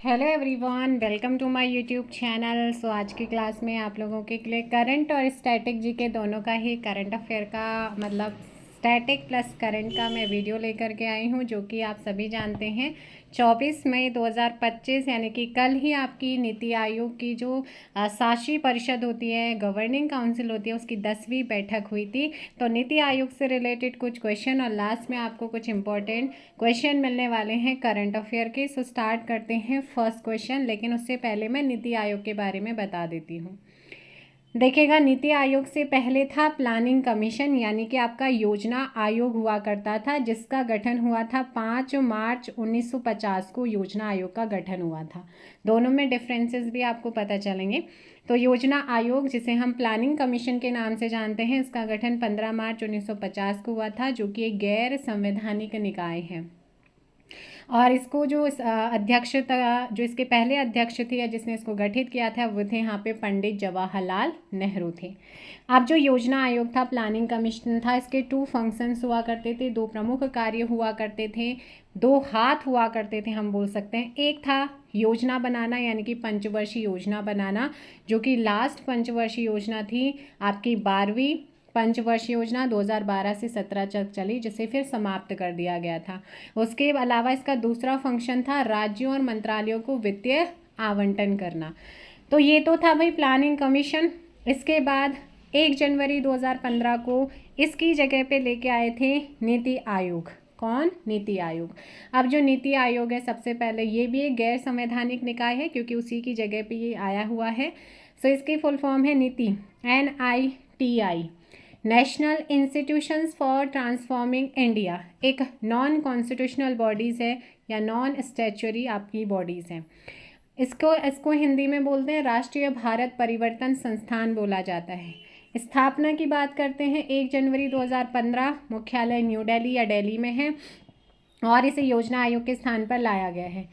Hello everyone, welcome to my YouTube channel. So आज की class में आप लोगों के लिए करंट और स्टैटिक जीके दोनों का ही करंट अफेयर का मतलब स्टैटिक प्लस करंट का मैं वीडियो लेकर के आई हूँ, जो कि आप सभी जानते हैं 24 मई 2025 यानी कि कल ही आपकी नीति आयोग की जो शासी परिषद होती है, गवर्निंग काउंसिल होती है, उसकी 10वीं बैठक हुई थी। तो नीति आयोग से रिलेटेड कुछ क्वेश्चन और लास्ट में आपको कुछ इंपॉर्टेंट क्वेश्चन मिलने वाले हैं करंट अफेयर के। सो स्टार्ट करते हैं फर्स्ट क्वेश्चन, लेकिन उससे पहले मैं नीति आयोग के बारे में बता देती हूँ। देखिएगा, नीति आयोग से पहले था प्लानिंग कमीशन, यानी कि आपका योजना आयोग हुआ करता था, जिसका गठन हुआ था 5 मार्च 1950 को योजना आयोग का गठन हुआ था। दोनों में डिफरेंसेस भी आपको पता चलेंगे। तो योजना आयोग, जिसे हम प्लानिंग कमीशन के नाम से जानते हैं, इसका गठन 15 मार्च 1950 को हुआ था, जो कि एक गैर संवैधानिक निकाय है। और इसको जो अध्यक्षता, जो इसके पहले अध्यक्ष थे या जिसने इसको गठित किया था, वो थे यहाँ पे पंडित जवाहरलाल नेहरू थे। अब जो योजना आयोग था, प्लानिंग कमीशन था, इसके 2 फंक्शंस हुआ करते थे, 2 प्रमुख कार्य हुआ करते थे, 2 हाथ हुआ करते थे, हम बोल सकते हैं। एक था योजना बनाना, यानी कि पंचवर्षीय योजना बनाना, जो कि लास्ट पंचवर्षीय योजना थी आपकी 12वीं पंचवर्षीय योजना 2012 से 17 तक चली, जिसे फिर समाप्त कर दिया गया था। उसके अलावा इसका दूसरा फंक्शन था राज्यों और मंत्रालयों को वित्तीय आवंटन करना। तो ये तो था भाई प्लानिंग कमीशन। इसके बाद 1 जनवरी 2015 को इसकी जगह पे लेके आए थे नीति आयोग। कौन? नीति आयोग। अब जो नीति आयोग है, सबसे पहले ये भी एक गैर संवैधानिक निकाय है, क्योंकि उसी की जगह पे ये आया हुआ है। सो इसकी फुल फॉर्म है नीति, NITI, national institutions for transforming India. एक नॉन कॉन्स्टिट्यूशनल बॉडीज़ है या नॉन स्टैच्यूरी आपकी बॉडीज़ हैं। इसको हिंदी में बोलते हैं राष्ट्रीय भारत परिवर्तन संस्थान बोला जाता है। स्थापना की बात करते हैं 1 जनवरी 2015, मुख्यालय न्यू दिल्ली या दिल्ली में है, और इसे योजना आयोग के स्थान पर लाया गया है।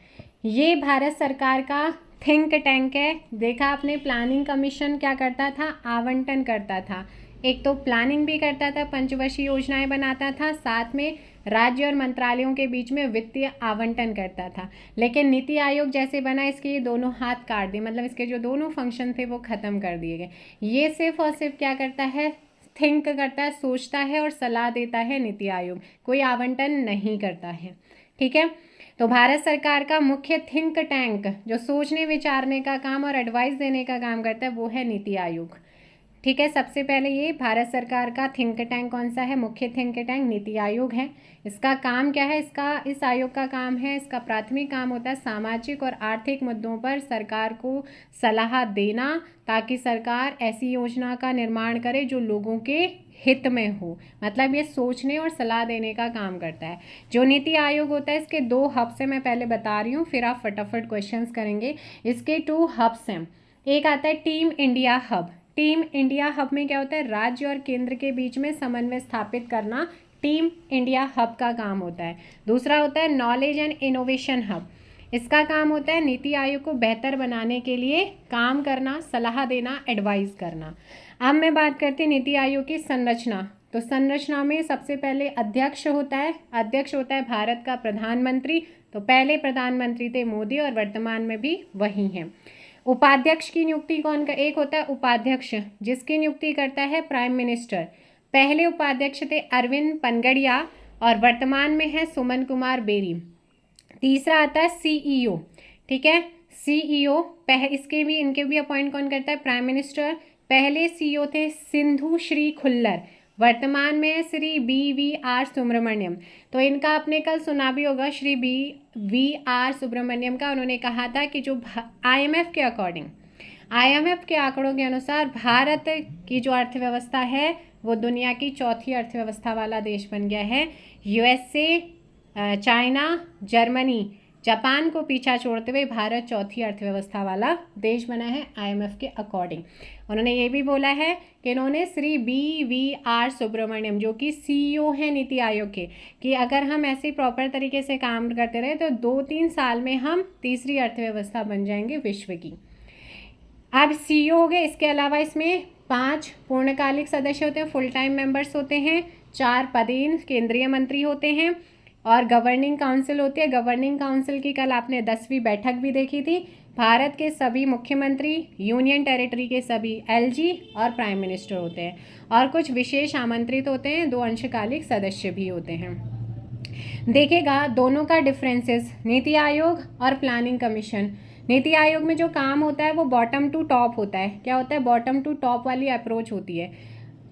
ये भारत सरकार का थिंक टैंक है। देखा आपने, प्लानिंग कमीशन क्या करता था? आवंटन करता था। एक तो प्लानिंग भी करता था, पंचवर्षीय योजनाएं बनाता था, साथ में राज्य और मंत्रालयों के बीच में वित्तीय आवंटन करता था। लेकिन नीति आयोग जैसे बना, इसके ये दोनों हाथ काट दिए, मतलब इसके जो दोनों फंक्शन थे वो ख़त्म कर दिए गए। ये सिर्फ और सिर्फ क्या करता है? थिंक करता है, सोचता है और सलाह देता है नीति आयोग, कोई आवंटन नहीं करता है। ठीक है। तो भारत सरकार का मुख्य थिंक टैंक जो सोचने विचारने का काम और एडवाइस देने का काम करता है, वो है नीति आयोग। ठीक है। सबसे पहले ये भारत सरकार का थिंक टैंक कौन सा है? मुख्य थिंक टैंक नीति आयोग है। इसका काम क्या है? इस आयोग का काम है, इसका प्राथमिक काम होता है सामाजिक और आर्थिक मुद्दों पर सरकार को सलाह देना, ताकि सरकार ऐसी योजना का निर्माण करे जो लोगों के हित में हो। मतलब ये सोचने और सलाह देने का काम करता है। जो नीति आयोग होता है, इसके 2 हब्स हैं, मैं पहले बता रही हूँ, फिर आप फटाफट क्वेश्चंस करेंगे। इसके 2 हब्स हैं। एक आता है team India hub. Team India hub में क्या होता है? राज्य और केंद्र के बीच में समन्वय स्थापित करना टीम इंडिया हब का काम होता है। दूसरा होता है नॉलेज एंड इनोवेशन हब। इसका काम होता है नीति आयोग को बेहतर बनाने के लिए काम करना, सलाह देना, एडवाइस करना। अब मैं बात करती हूँ नीति आयोग की संरचना। तो संरचना में सबसे पहले अध्यक्ष होता है। अध्यक्ष होता है भारत का प्रधानमंत्री। तो पहले प्रधानमंत्री थे मोदी और वर्तमान में भी वही हैं। उपाध्यक्ष की नियुक्ति कौन का? एक होता है उपाध्यक्ष, जिसकी नियुक्ति करता है प्राइम मिनिस्टर। पहले उपाध्यक्ष थे अरविंद पनगड़िया और वर्तमान में है सुमन कुमार बेरी। तीसरा आता है CEO। ठीक है। CEO इनके भी अपॉइंट कौन करता है? Prime minister. पहले CEO थे सिंधु श्री खुल्लर, वर्तमान में श्री BVR सुब्रमण्यम। तो इनका आपने कल सुना भी होगा, श्री BVR सुब्रमण्यम का। उन्होंने कहा था कि जो IMF के आंकड़ों के अनुसार भारत की जो अर्थव्यवस्था है वो दुनिया की 4थी अर्थव्यवस्था वाला देश बन गया है। USA, चाइना, जर्मनी, जापान को पीछा छोड़ते हुए भारत 4थी अर्थव्यवस्था वाला देश बना है IMF के अकॉर्डिंग। उन्होंने ये भी बोला है कि इन्होंने श्री BVR सुब्रमण्यम, जो कि CEO हैं नीति आयोग के, कि अगर हम ऐसे प्रॉपर तरीके से काम करते रहे तो 2-3 साल में हम तीसरी अर्थव्यवस्था बन जाएंगे विश्व की। अब CEO हो गए। इसके अलावा इसमें 5 पूर्णकालिक सदस्य होते हैं, फुल टाइम मेंबर्स होते हैं, 4 पदेन केंद्रीय मंत्री होते हैं, और गवर्निंग काउंसिल होती है। गवर्निंग काउंसिल की कल आपने 10वीं बैठक भी देखी थी। भारत के सभी मुख्यमंत्री, यूनियन टेरिटरी के सभी एलजी और प्राइम मिनिस्टर होते हैं, और कुछ विशेष आमंत्रित होते हैं, 2 अंशकालिक सदस्य भी होते हैं। देखेगा दोनों का डिफरेंसेस, नीति आयोग और प्लानिंग कमीशन। नीति आयोग में जो काम होता है वो बॉटम टू टॉप होता है। क्या होता है? बॉटम टू टॉप वाली अप्रोच होती है।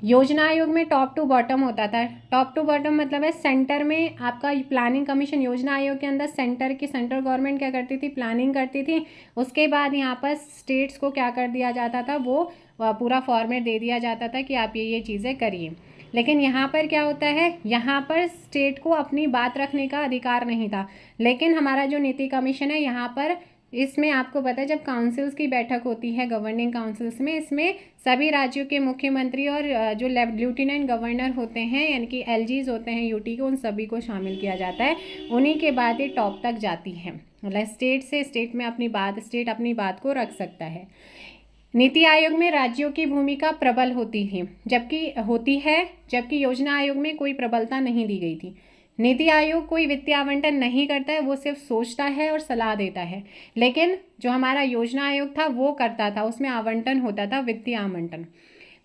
योजना आयोग में टॉप टू बॉटम होता था। टॉप टू बॉटम मतलब है सेंटर में आपका प्लानिंग कमीशन, योजना आयोग के अंदर सेंट्रल गवर्नमेंट क्या करती थी? प्लानिंग करती थी। उसके बाद यहाँ पर स्टेट्स को क्या कर दिया जाता था? वो पूरा फॉर्मेट दे दिया जाता था कि आप ये चीज़ें करिए। लेकिन यहाँ पर क्या होता है? यहाँ पर स्टेट को अपनी बात रखने का अधिकार नहीं था। लेकिन हमारा जो नीति कमीशन है यहाँ पर, इसमें आपको पता है जब काउंसिल्स की बैठक होती है गवर्निंग काउंसिल्स में, इसमें सभी राज्यों के मुख्यमंत्री और जो लेफ्टिनेंट गवर्नर होते हैं यानी कि एलजीज होते हैं यूटी के, उन सभी को शामिल किया जाता है। उन्हीं के बाद ये टॉप तक जाती है। मतलब स्टेट में स्टेट अपनी बात को रख सकता है। नीति आयोग में राज्यों की भूमिका प्रबल होती है, जबकि योजना आयोग में कोई प्रबलता नहीं दी गई थी। नीति आयोग कोई वित्तीय आवंटन नहीं करता है, वो सिर्फ सोचता है और सलाह देता है। लेकिन जो हमारा योजना आयोग था वो करता था, उसमें आवंटन होता था, वित्तीय आवंटन।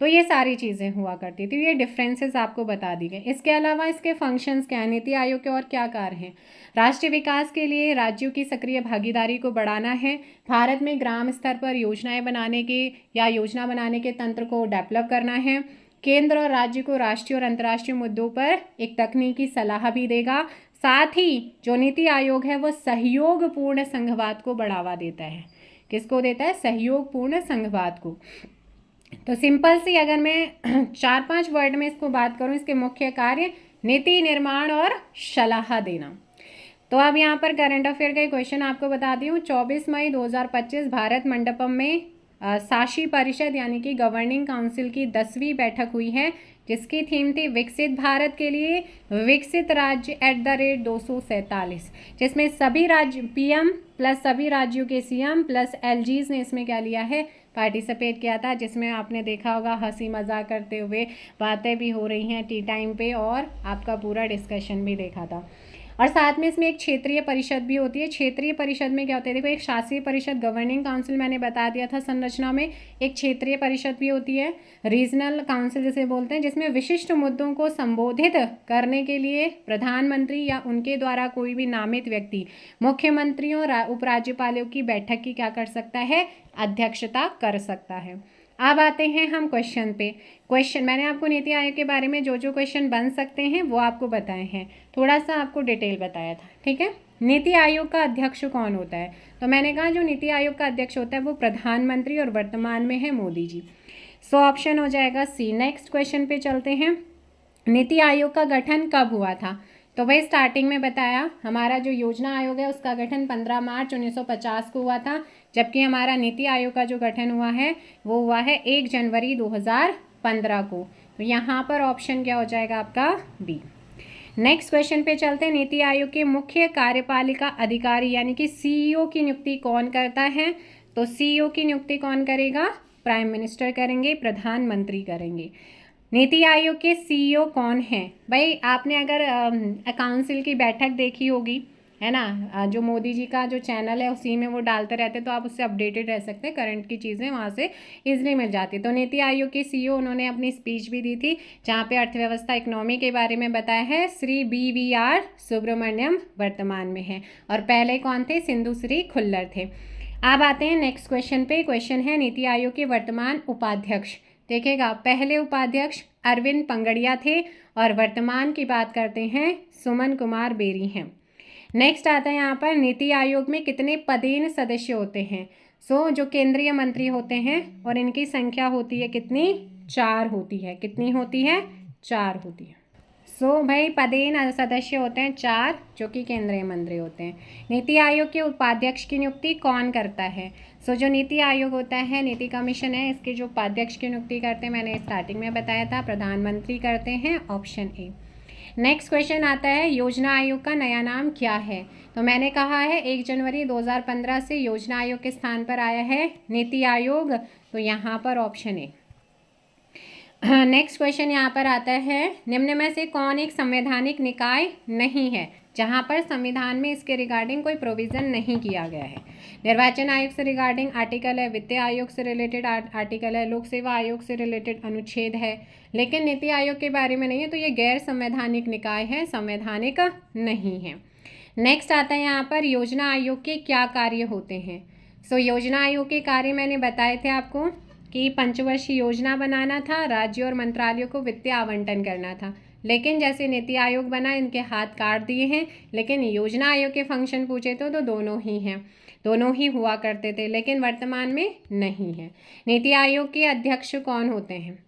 तो ये सारी चीज़ें हुआ करती थी। ये डिफरेंसेस आपको बता दी गई। इसके अलावा इसके फंक्शंस क्या हैं? नीति आयोग के और क्या कार्य हैं? राष्ट्रीय विकास के लिए राज्यों की सक्रिय भागीदारी को बढ़ाना है। भारत में ग्राम स्तर पर योजनाएं बनाने के या योजना बनाने के तंत्र को डेवलप करना है। केंद्र और राज्य को राष्ट्रीय और अंतर्राष्ट्रीय मुद्दों पर एक तकनीकी सलाह भी देगा। साथ ही जो नीति आयोग है वो सहयोगपूर्ण संघवाद को बढ़ावा देता है। किसको देता है? सहयोगपूर्ण संघवाद को। तो सिंपल सी अगर मैं 4-5 वर्ड में इसको बात करूं, इसके मुख्य कार्य नीति निर्माण और सलाह देना। तो अब यहाँ पर करंट अफेयर का क्वेश्चन आपको बता दी हूँ। 24 मई 2025 भारत मंडपम में शासी परिषद यानी कि गवर्निंग काउंसिल की 10वीं बैठक हुई है, जिसकी थीम थी विकसित भारत के लिए विकसित राज्य @247, जिसमें सभी राज्य पीएम प्लस सभी राज्यों के सीएम प्लस एलजीज ने इसमें क्या लिया है? पार्टिसिपेट किया था, जिसमें आपने देखा होगा हंसी मजाक करते हुए बातें भी हो रही हैं टी टाइम पे, और आपका पूरा डिस्कशन भी देखा था। और साथ में इसमें एक क्षेत्रीय परिषद भी होती है। क्षेत्रीय परिषद में क्या होता है? देखो, एक शासीय परिषद, गवर्निंग काउंसिल मैंने बता दिया था संरचना में, एक क्षेत्रीय परिषद भी होती है, रीजनल काउंसिल जिसे बोलते हैं, जिसमें विशिष्ट मुद्दों को संबोधित करने के लिए प्रधानमंत्री या उनके द्वारा कोई भी नामित व्यक्ति मुख्यमंत्रियों उपराज्यपालों की बैठक की क्या कर सकता है? अध्यक्षता कर सकता है। अब आते हैं हम क्वेश्चन पे। क्वेश्चन मैंने आपको नीति आयोग के बारे में जो जो क्वेश्चन बन सकते हैं वो आपको बताए हैं, थोड़ा सा आपको डिटेल बताया था, ठीक है। नीति आयोग का अध्यक्ष कौन होता है? तो मैंने कहा जो नीति आयोग का अध्यक्ष होता है वो प्रधानमंत्री, और वर्तमान में है मोदी जी। सो ऑप्शन हो जाएगा सी। नेक्स्ट क्वेश्चन पे चलते हैं। नीति आयोग का गठन कब हुआ था? तो भाई स्टार्टिंग में बताया, हमारा जो योजना आयोग है उसका गठन 15 मार्च 1950 को हुआ था, जबकि हमारा नीति आयोग का जो गठन हुआ है वो हुआ है 1 जनवरी 2015 को। तो यहाँ पर ऑप्शन क्या हो जाएगा आपका? बी। नेक्स्ट क्वेश्चन पे चलते हैं। नीति आयोग के मुख्य कार्यपालिका अधिकारी यानी कि सीईओ की नियुक्ति कौन करता है? तो सीईओ की नियुक्ति कौन करेगा? प्राइम मिनिस्टर करेंगे, प्रधानमंत्री करेंगे। नीति आयोग के सीईओ कौन हैं? भाई आपने अगर काउंसिल की बैठक देखी होगी, है ना, जो मोदी जी का जो चैनल है उसी में वो डालते रहते, तो आप उससे अपडेटेड रह सकते हैं, करंट की चीज़ें वहाँ से इजीली मिल जाती। तो नीति आयोग के सीईओ उन्होंने अपनी स्पीच भी दी थी जहाँ पे अर्थव्यवस्था इकोनॉमी के बारे में बताया है। श्री BVR सुब्रमण्यम वर्तमान में है, और पहले कौन थे? सिंधु श्री खुल्लर थे। अब आते हैं नेक्स्ट क्वेश्चन पे। क्वेश्चन है नीति आयोग के वर्तमान उपाध्यक्ष। देखिएगा, पहले उपाध्यक्ष अरविंद पंगड़िया थे, और वर्तमान की बात करते हैं सुमन कुमार बेरी हैं। नेक्स्ट आता है यहाँ पर नीति आयोग में कितने पदेन सदस्य होते हैं? जो केंद्रीय मंत्री होते हैं, और इनकी संख्या होती है कितनी? 4 होती है। कितनी होती है? 4 होती है। भाई पदेन सदस्य होते हैं 4, जो कि केंद्रीय मंत्री होते हैं। नीति आयोग के उपाध्यक्ष की नियुक्ति कौन करता है? जो नीति आयोग होता है, नीति कमीशन है, इसके जो उपाध्यक्ष की नियुक्ति करते हैं मैंने स्टार्टिंग में बताया था, प्रधानमंत्री करते हैं, ऑप्शन ए। नेक्स्ट क्वेश्चन आता है योजना आयोग का नया नाम क्या है? तो मैंने कहा है 1 जनवरी 2015 से योजना आयोग के स्थान पर आया है नीति आयोग, तो यहाँ पर ऑप्शन ए। नेक्स्ट क्वेश्चन यहाँ पर आता है निम्न में से कौन एक संवैधानिक निकाय नहीं है? जहां पर संविधान में इसके रिगार्डिंग कोई प्रोविज़न नहीं किया गया है। निर्वाचन आयोग से रिगार्डिंग आर्टिकल है, वित्त आयोग से रिलेटेड आर्टिकल है, लोक सेवा आयोग से रिलेटेड अनुच्छेद है, लेकिन नीति आयोग के बारे में नहीं है, तो ये गैर संवैधानिक निकाय है, संवैधानिक नहीं है। नेक्स्ट आता है यहाँ पर योजना आयोग के क्या कार्य होते हैं। सो योजना आयोग के कार्य मैंने बताए थे आपको कि पंचवर्षीय योजना बनाना था, राज्य और मंत्रालयों को वित्तीय आवंटन करना था, लेकिन जैसे नीति आयोग बना इनके हाथ काट दिए हैं। लेकिन योजना आयोग के फंक्शन पूछे तो दोनों ही हैं, दोनों ही हुआ करते थे, लेकिन वर्तमान में नहीं है। नीति आयोग के अध्यक्ष कौन होते हैं?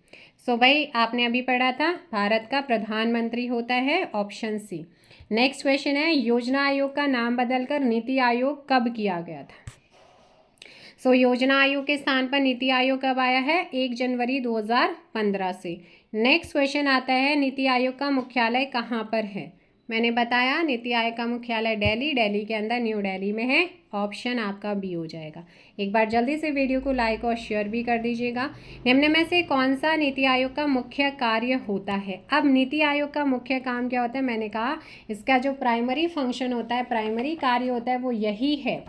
सो भाई आपने अभी पढ़ा था, भारत का प्रधानमंत्री होता है, ऑप्शन सी। नेक्स्ट क्वेश्चन है योजना आयोग का नाम बदलकर नीति आयोग कब किया गया था? सो योजना आयोग के स्थान पर नीति आयोग कब आया है? 1 जनवरी 2015 से। नेक्स्ट क्वेश्चन आता है नीति आयोग का मुख्यालय कहाँ पर है? मैंने बताया नीति आयोग का मुख्यालय दिल्ली के अंदर न्यू दिल्ली में है, ऑप्शन आपका बी हो जाएगा। एक बार जल्दी से वीडियो को लाइक और शेयर भी कर दीजिएगा। निम्न में से कौन सा नीति आयोग का मुख्य कार्य होता है? अब नीति आयोग का मुख्य काम क्या होता है? मैंने कहा इसका जो प्राइमरी फंक्शन होता है, प्राइमरी कार्य होता है, वो यही है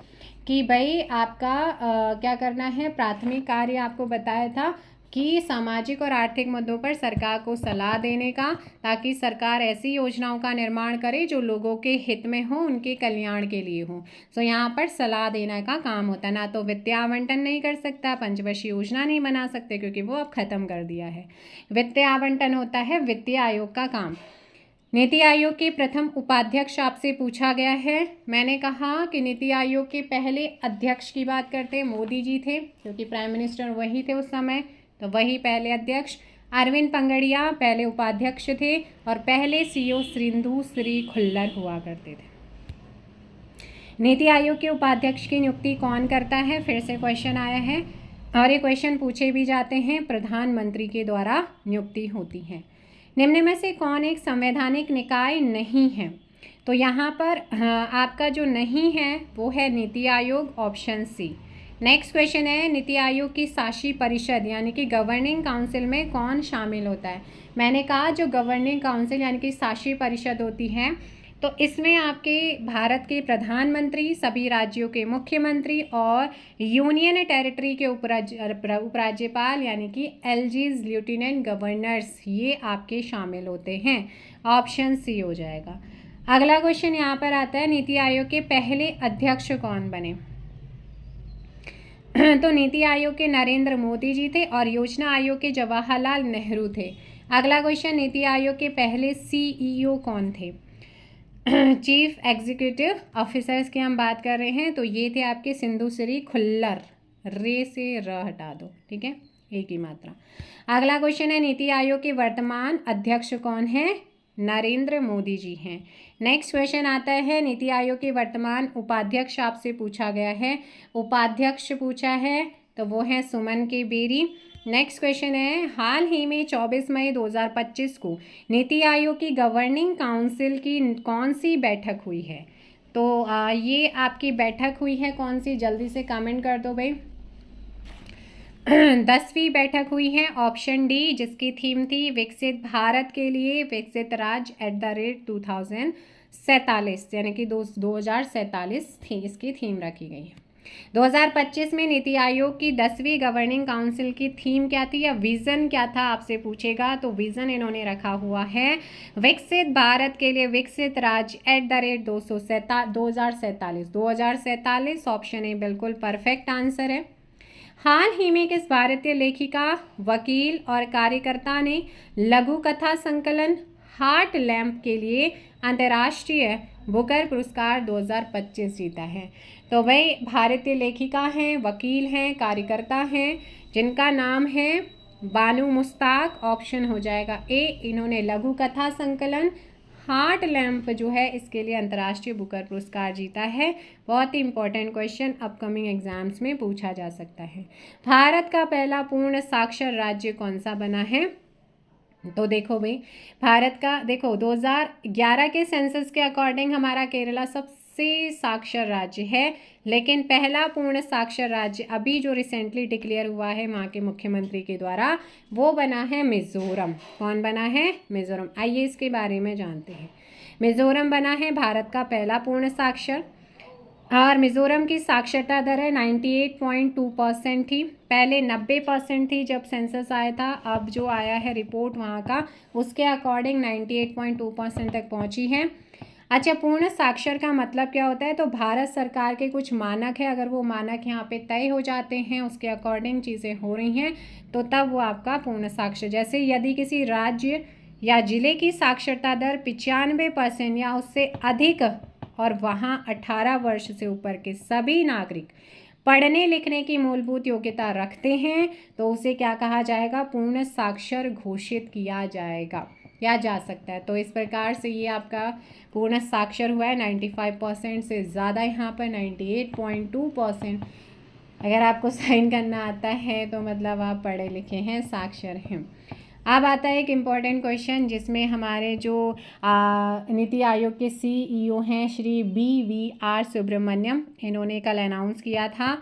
कि भाई आपका क्या करना है। प्राथमिक कार्य आपको बताया था कि सामाजिक और आर्थिक मुद्दों पर सरकार को सलाह देने का, ताकि सरकार ऐसी योजनाओं का निर्माण करे जो लोगों के हित में हो, उनके कल्याण के लिए हो। सो यहाँ पर सलाह देने का काम होता है। ना तो वित्तीय आवंटन नहीं कर सकता, पंचवर्षीय योजना नहीं बना सकते क्योंकि वो अब खत्म कर दिया है। वित्तीय आवंटन होता है वित्तीय आयोग का काम। नीति आयोग के प्रथम उपाध्यक्ष आपसे पूछा गया है। मैंने कहा कि नीति आयोग के पहले अध्यक्ष की बात करते हैं, मोदी जी थे, क्योंकि प्राइम मिनिस्टर वही थे उस समय, तो वही पहले अध्यक्ष। अरविंद पंगड़िया पहले उपाध्यक्ष थे और पहले सीईओ सिंधु श्री खुल्लर हुआ करते थे। नीति आयोग के उपाध्यक्ष की नियुक्ति कौन करता है? फिर से क्वेश्चन आया है और ये क्वेश्चन पूछे भी जाते हैं। प्रधानमंत्री के द्वारा नियुक्ति होती है। निम्न में से कौन एक संवैधानिक निकाय नहीं है? तो यहाँ पर आपका जो नहीं है वो है NITI Aayog, option C. Next question है नीति आयोग की शासी परिषद यानी कि गवर्निंग काउंसिल में कौन शामिल होता है? मैंने कहा जो गवर्निंग काउंसिल यानी कि शासी परिषद होती है, तो इसमें आपके भारत के प्रधानमंत्री, सभी राज्यों के मुख्यमंत्री और यूनियन टेरिटरी के उपराज्यपाल यानी कि एलजीज लेफ्टिनेंट गवर्नर्स, ये आपके शामिल होते हैं। ऑप्शन सी हो जाएगा। अगला क्वेश्चन यहाँ पर आता है नीति आयोग के पहले अध्यक्ष कौन बने? तो नीति आयोग के नरेंद्र मोदी जी थे और योजना आयोग के जवाहरलाल नेहरू थे। अगला क्वेश्चन नीति आयोग के पहले सीईओ कौन थे? चीफ एग्जीक्यूटिव ऑफिसर्स की हम बात कर रहे हैं, तो ये थे आपके सिंधु श्री खुल्लर। रे से र हटा दो, ठीक है, एक ही मात्रा। अगला क्वेश्चन है नीति आयोग के वर्तमान अध्यक्ष कौन है? नरेंद्र मोदी जी हैं। नेक्स्ट क्वेश्चन आता है नीति आयोग के वर्तमान उपाध्यक्ष आपसे पूछा गया है। उपाध्यक्ष पूछा है तो वो है सुमन के बेरी। नेक्स्ट क्वेश्चन है हाल ही में 24 मई 2025 को नीति आयोग की गवर्निंग काउंसिल की कौन सी बैठक हुई है? तो ये आपकी बैठक हुई है कौन सी? जल्दी से कमेंट कर दो भाई। 10वीं बैठक हुई है, ऑप्शन डी, जिसकी थीम थी विकसित भारत के लिए विकसित राज्य @2047 यानी कि 2047 थी, इसकी थीम रखी गई है। 2025 में नीति आयोग की 10वीं गवर्निंग काउंसिल की थीम क्या थी या विज़न क्या था आपसे पूछेगा, तो विज़न इन्होंने रखा हुआ है विकसित भारत के लिए विकसित राज्य @2047। ऑप्शन ए बिल्कुल परफेक्ट आंसर है। हाल ही में किस भारतीय लेखिका, वकील और कार्यकर्ता ने लघु कथा संकलन हार्ट लैम्प के लिए अंतर्राष्ट्रीय बुकर पुरस्कार 2025 जीता है? तो भाई भारतीय लेखिका हैं, वकील हैं, कार्यकर्ता हैं, जिनका नाम है बानू मुश्ताक। ऑप्शन हो जाएगा ए। इन्होंने लघु कथा संकलन हार्ट लैम्प जो है इसके लिए अंतर्राष्ट्रीय बुकर पुरस्कार जीता है। बहुत ही इंपॉर्टेंट क्वेश्चन अपकमिंग एग्जाम्स में पूछा जा सकता है। भारत का पहला पूर्ण साक्षर राज्य कौन सा बना है? तो देखो भाई भारत का देखो 2011 के सेंसस के अकॉर्डिंग हमारा केरला सबसे साक्षर राज्य है, लेकिन पहला पूर्ण साक्षर राज्य अभी जो रिसेंटली डिक्लेयर हुआ है वहाँ के मुख्यमंत्री के द्वारा, वो बना है मिजोरम। कौन बना है? मिजोरम। आइए इसके बारे में जानते हैं। मिज़ोरम बना है भारत का पहला पूर्ण साक्षर, और मिज़ोरम की साक्षरता दर है 98.2% थी। पहले 90% थी जब सेंसस आया था, अब जो आया है रिपोर्ट वहाँ का उसके अकॉर्डिंग 98.2% तक पहुँची है। अच्छा, पूर्ण साक्षर का मतलब क्या होता है? तो भारत सरकार के कुछ मानक है, अगर वो मानक यहाँ पे तय हो जाते हैं, उसके अकॉर्डिंग चीज़ें हो रही हैं, तो तब वो आपका पूर्ण साक्षर। जैसे यदि किसी राज्य या जिले की साक्षरता दर 95% या उससे अधिक और वहाँ 18 वर्ष से ऊपर के सभी नागरिक पढ़ने लिखने की मूलभूत योग्यता रखते हैं, तो उसे क्या कहा जाएगा? पूर्ण साक्षर घोषित किया जाएगा या जा सकता है। तो इस प्रकार से ये आपका पूर्ण साक्षर हुआ है 95% से ज़्यादा, यहाँ पर 98.2%। अगर आपको साइन करना आता है तो मतलब आप पढ़े लिखे हैं, साक्षर हैं। अब आता है एक इम्पॉर्टेंट क्वेश्चन जिसमें हमारे जो नीति आयोग के CEO हैं श्री BVR सुब्रमण्यम, इन्होंने कल अनाउंस किया था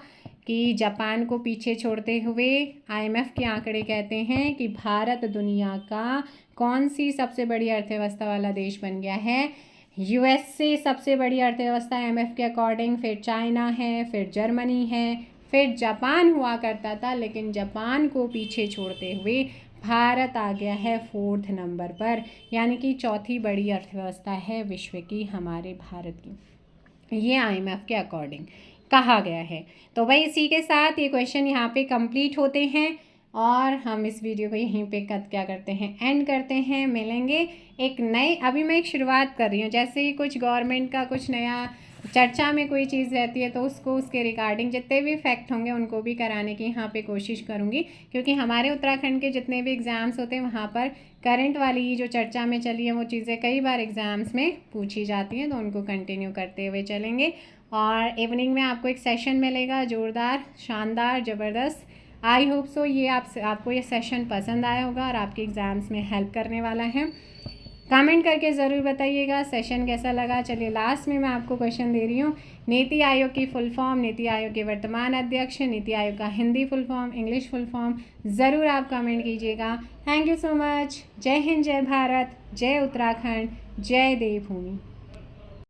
कि जापान को पीछे छोड़ते हुए IMF के आंकड़े कहते हैं कि भारत दुनिया का कौन सी सबसे बड़ी अर्थव्यवस्था वाला देश बन गया है। USA सबसे बड़ी अर्थव्यवस्था IMF के अकॉर्डिंग, फिर चाइना है, फिर जर्मनी है, फिर जापान हुआ करता था, लेकिन जापान को पीछे छोड़ते हुए भारत आ गया है 4th नंबर पर, यानी कि चौथी बड़ी अर्थव्यवस्था है विश्व की हमारे भारत की, ये IMF के अकॉर्डिंग कहा गया है। तो भाई इसी के साथ ये क्वेश्चन यहाँ पे कंप्लीट होते हैं और हम इस वीडियो को यहीं पे क्या करते हैं, एंड करते हैं। मिलेंगे एक नए, अभी मैं एक शुरुआत कर रही हूँ, जैसे ही कुछ गवर्नमेंट का कुछ नया चर्चा में कोई चीज़ रहती है तो उसको उसके रिगार्डिंग जितने भी फैक्ट होंगे उनको भी कराने की यहाँ पे कोशिश करूँगी, क्योंकि हमारे उत्तराखंड के जितने भी एग्ज़ाम्स होते हैं वहाँ पर करंट वाली जो चर्चा में चली है वो चीज़ें कई बार एग्ज़ाम्स में पूछी जाती हैं, तो उनको कंटिन्यू करते हुए चलेंगे। और इवनिंग में आपको एक सेशन मिलेगा जोरदार, शानदार, ज़बरदस्त। आई होप सो ये आपको ये सेशन पसंद आया होगा और आपके एग्ज़ाम्स में हेल्प करने वाला है। कमेंट करके ज़रूर बताइएगा सेशन कैसा लगा। चलिए लास्ट में मैं आपको क्वेश्चन दे रही हूँ, नीति आयोग की फुल फॉर्म, नीति आयोग के वर्तमान अध्यक्ष, नीति आयोग का Hindi full form, English full form, ज़रूर आप कमेंट कीजिएगा। Thank you so much. जय हिंद, जय भारत, जय उत्तराखंड, जय देवभूमि।